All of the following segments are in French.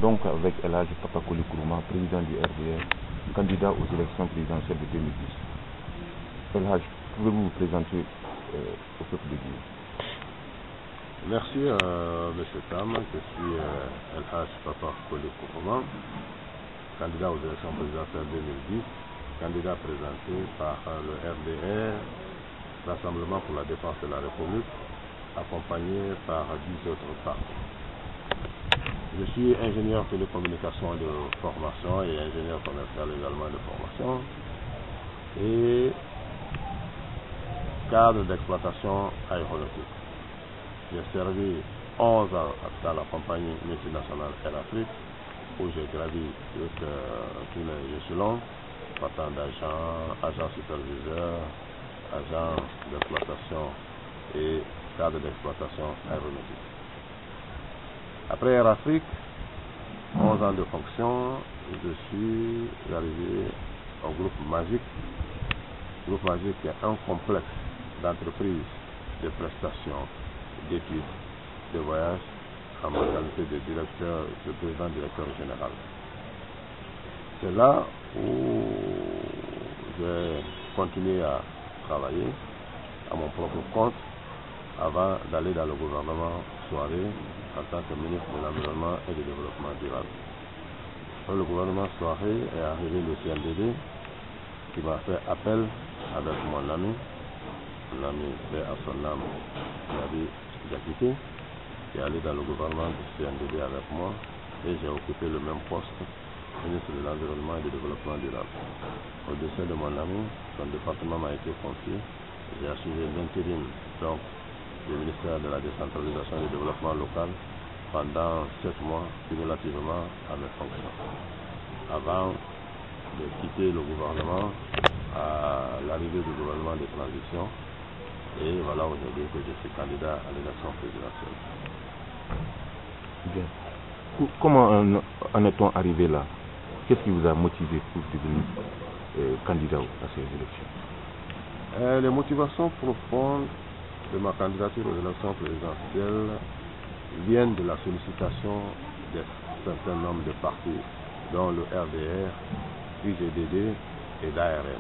Donc avec El Hadj Papakoli Kourouma, président du RDR, candidat aux élections présidentielles de 2010. El Hadj, pouvez-vous vous présenter au peuple de Guinée? Merci M. Tam, je suis El Hadj Papakoli Kourouma, candidat aux élections présidentielles 2010, candidat présenté par le RDR, Rassemblement pour la défense de la République, accompagné par 10 autres partis. Je suis ingénieur télécommunication de formation et ingénieur commercial également de formation et cadre d'exploitation aéronautique. J'ai servi 11 ans dans la compagnie multinationale Air Afrique où j'ai gravi tous les échelons, partant agent superviseur, agent d'exploitation et cadre d'exploitation aéronautique. Après Air Afrique, 11 ans de fonction, je suis arrivé au groupe Magic. Le groupe Magic est un complexe d'entreprises, de prestations, d'études, de voyages en ma qualité de président directeur général. C'est là où j'ai continué à travailler à mon propre compte avant d'aller dans le gouvernement Soirée en tant que ministre de l'Environnement et du Développement durable. Dans le gouvernement Soirée est arrivé le CNDD qui m'a fait appel avec mon ami fait à son âme, Nabi Diakité, qui est allé dans le gouvernement du CNDD avec moi et j'ai occupé le même poste, ministre de l'Environnement et du Développement durable. Au décès de mon ami, son département m'a été confié. J'ai assuré l'intérim donc du ministère de la décentralisation et du développement local pendant 7 mois cumulativement à mes fonctions. Avant de quitter le gouvernement à l'arrivée du gouvernement de transition, et voilà aujourd'hui que je suis candidat à l'élection présidentielle. Bien. Comment en est-on arrivé là? Qu'est-ce qui vous a motivé pour devenir candidat à ces élections? Les motivations profondes de ma candidature aux élections présidentielles viennent de la sollicitation d'un certain nombre de partis, dont le RDR, UGDD et l'ARN.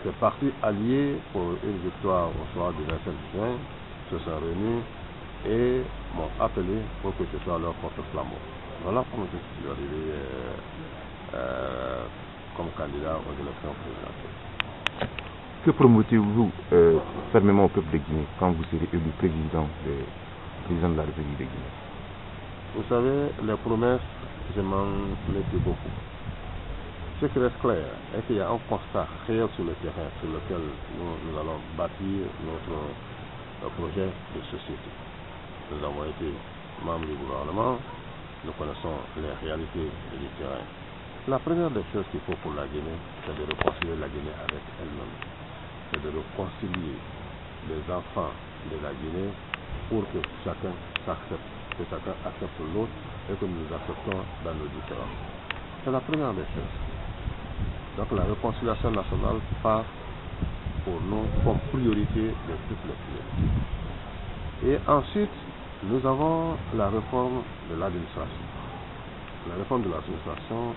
Ces partis alliés pour une victoire au soir du 27 juin se sont réunis et m'ont appelé pour que je sois leur porte-flambeau. Voilà comment je suis arrivé comme candidat aux élections présidentielles. Que promettez-vous fermement au peuple de Guinée quand vous serez élu président de la République de Guinée? Vous savez, les promesses, je m'en méfie beaucoup. Ce qui reste clair est qu'il y a un constat réel sur le terrain sur lequel nous allons bâtir notre projet de société. Nous avons été membres du gouvernement, nous connaissons les réalités du terrain. La première des choses qu'il faut pour la Guinée, c'est de réconcilier la Guinée avec elle-même. C'est de réconcilier les enfants de la Guinée pour que chacun s'accepte, que chacun accepte l'autre et que nous nous acceptons dans nos différences. C'est la première des choses. Donc la réconciliation nationale passe pour nous comme priorité de toutes les priorités. Et ensuite, nous avons la réforme de l'administration. La réforme de l'administration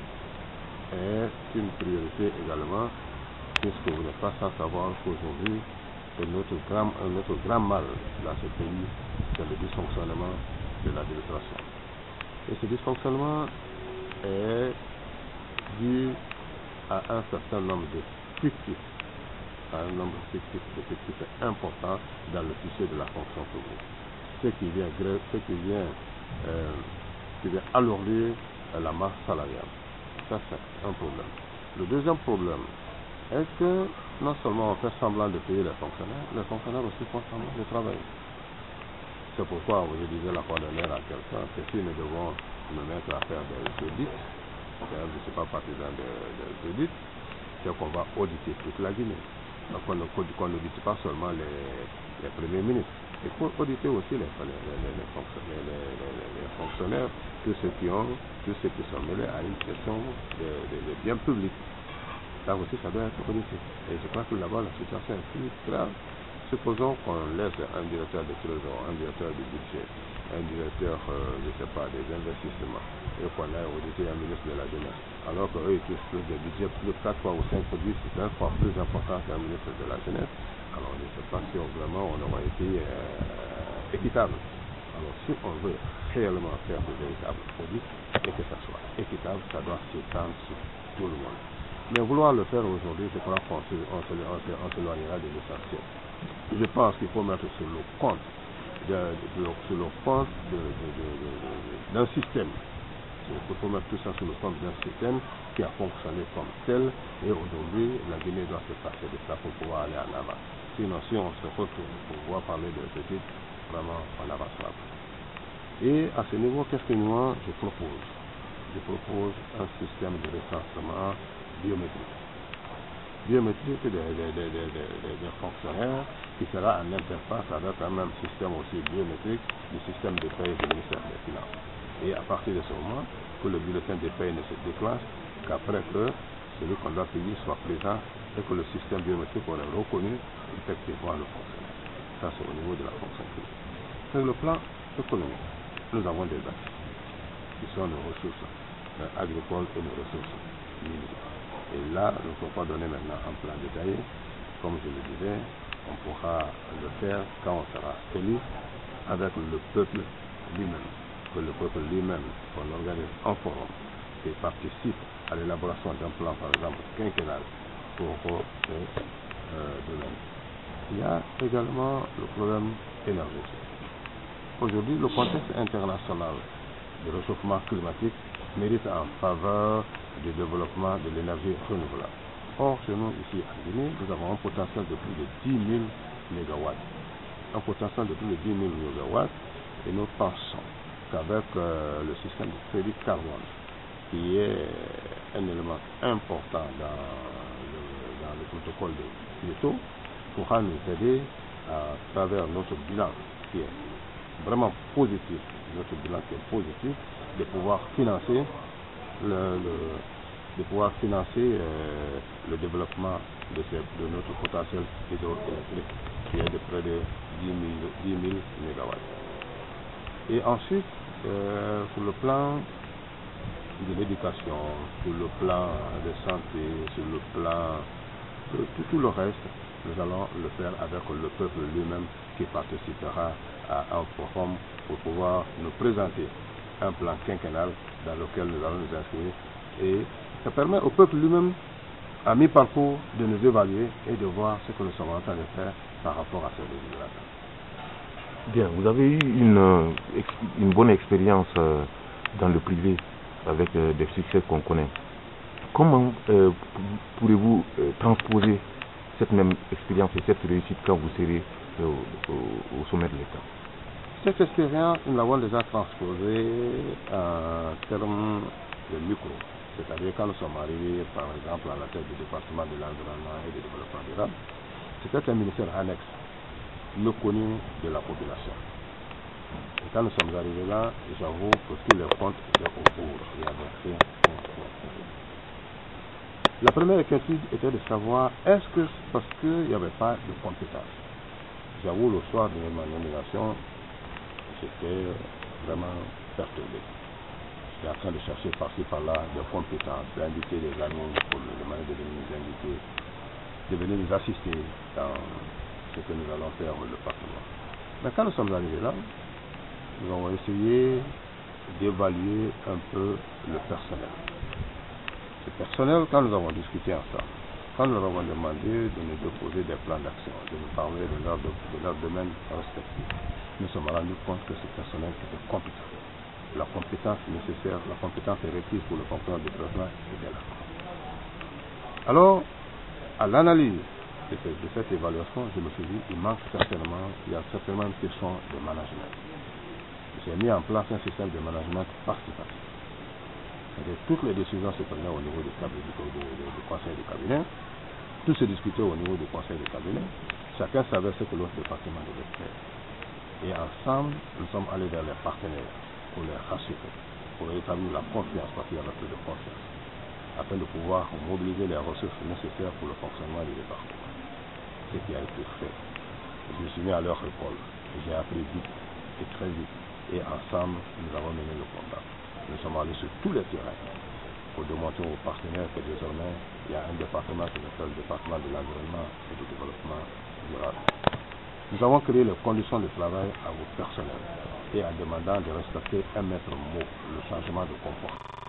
est une priorité également, puisque vous n'êtes pas sans savoir qu'aujourd'hui, notre grand mal dans ce pays, c'est le dysfonctionnement de l'administration. Et ce dysfonctionnement est dû à un certain nombre de fictifs, importants dans le fichier de la fonction publique. Ce qui vient alourdir la masse salariale. Ça, c'est un problème. Le deuxième problème est que non seulement on fait semblant de payer les fonctionnaires aussi font semblant de travailler. C'est pourquoi je disais la fois dernière à quelqu'un que si nous devons nous mettre à faire des audits, je ne suis pas partisan des audits, c'est qu'on va auditer toute la Guinée. Donc on n'audite pas seulement les premiers ministres. Il faut auditer aussi les fonctionnaires, tous ceux qui sont mêlés à une question des biens publics. Là aussi, ça doit être audité. Et je crois que là-bas, la situation est plus grave. Supposons qu'on laisse un directeur de trésor, un directeur du budget, un directeur, des investissements, qu'on ait audité un ministre de la Jeunesse. Alors qu'eux, ils touchent plus de budget, plus de 4 fois ou 5 produits, c'est 20 fois plus important qu'un ministre de la Jeunesse. Alors, je ne sais pas si vraiment on aura été équitable. Alors, si on veut réellement faire de véritables produits et que ça soit équitable, ça doit s'étendre sur tout le monde. Mais vouloir le faire aujourd'hui, je crois qu'on s'éloignera de l'essentiel. Je pense qu'il faut mettre sur le compte d'un système. Il faut mettre tout ça sur le compte d'un système qui a fonctionné comme tel, et aujourd'hui la Guinée doit se passer de ça pour pouvoir aller en avant. Sinon, si on se retrouve pour pouvoir parler de ce type, vraiment on n'avancera pas. Et à ce niveau, qu'est-ce que moi je propose? Je propose un système de recensement biométrique. Biométrique des fonctionnaires qui sera en interface avec un même système aussi biométrique du système de paie du ministère des Finances. Et à partir de ce moment, que le bulletin de paie ne se déclenche qu'après que celui qu'on doit payer soit présent et que le système biométrique aurait reconnu effectivement le fonctionnaire. Ça, c'est au niveau de la fonction publique. Sur le plan économique, nous avons des axes qui sont nos ressources agricoles et nos ressources minières. Et là, nous ne pouvons pas donner maintenant un plan détaillé. Comme je le disais, on pourra le faire quand on sera élu avec le peuple lui-même. Que le peuple lui-même, qu'on organise un forum et participe à l'élaboration d'un plan, par exemple, quinquennal pour ce domaine. Il y a également le problème énergétique. Aujourd'hui, le contexte international de réchauffement climatique mérite en faveur du développement de l'énergie renouvelable. Or, chez nous, ici en Guinée, nous avons un potentiel de plus de 10 000 mégawatts. Un potentiel de plus de 10 000 mégawatts, et nous pensons qu'avec le système de crédit carbone, qui est un élément important dans le protocole de Kyoto, pourra nous aider à travers notre bilan qui est vraiment positif, de pouvoir financer le développement de notre potentiel hydroélectrique qui est de près de 10 000 mégawatts. Et ensuite, sur le plan de l'éducation, sur le plan de santé, sur le plan de tout le reste, nous allons le faire avec le peuple lui-même qui participera à un forum pour pouvoir nous présenter un plan quinquennal dans lequel nous allons nous inscrire, et ça permet au peuple lui-même à mi-parcours de nous évaluer et de voir ce que nous sommes en train de faire par rapport à ces résultats. Bien, vous avez eu une bonne expérience dans le privé avec des succès qu'on connaît. Comment pourrez-vous transposer cette même expérience et cette réussite quand vous serez au sommet de l'État? Cette expérience, nous l'avons déjà transposée en termes de micro. C'est-à-dire quand nous sommes arrivés, par exemple, à la tête du département de l'environnement et du développement durable, c'était un ministère annexe, méconnu de la population. Et quand nous sommes arrivés là, j'avoue que tous les comptes étaient au bout. Il y avait rien. La première inquiétude était de savoir est-ce que parce qu'il n'y avait pas de compétences. J'avoue, le soir de ma nomination, j'étais vraiment perturbé. J'étais en train de chercher par-ci par-là des compétences, d'inviter des amis pour me demander de venir nous inviter, de venir nous assister dans ce que nous allons faire au département. Mais quand nous sommes arrivés là, nous avons essayé d'évaluer un peu le personnel. Le personnel, quand nous avons discuté ensemble, quand nous leur avons demandé de nous déposer des plans d'action, de nous parler de leur domaine respectif, nous sommes rendus compte que ce personnel était compétent. La compétence nécessaire, la compétence requise pour le fonctionnement du développement était là. Alors, à l'analyse de cette évaluation, je me suis dit, il y a certainement une question de management. J'ai mis en place un système de management participatif. Toutes les décisions se prenaient au niveau du conseil de cabinet, tout se discutait au niveau du conseil de cabinet, chacun savait ce que l'autre département devait faire. Et ensemble, nous sommes allés vers les partenaires pour les rassurer, pour établir la confiance, parce qu'il y avait plus de confiance, afin de pouvoir mobiliser les ressources nécessaires pour le fonctionnement du département. Ce qui a été fait. Je suis mis à leur école, j'ai appris vite et très vite, et ensemble, nous avons mené le combat. Nous sommes allés sur tous les terrains pour démontrer aux partenaires que désormais, il y a un département qui s'appelle le département de l'environnement et du développement durable. Nous avons créé les conditions de travail à vos personnels et en demandant de respecter un maître mot, le changement de comportement.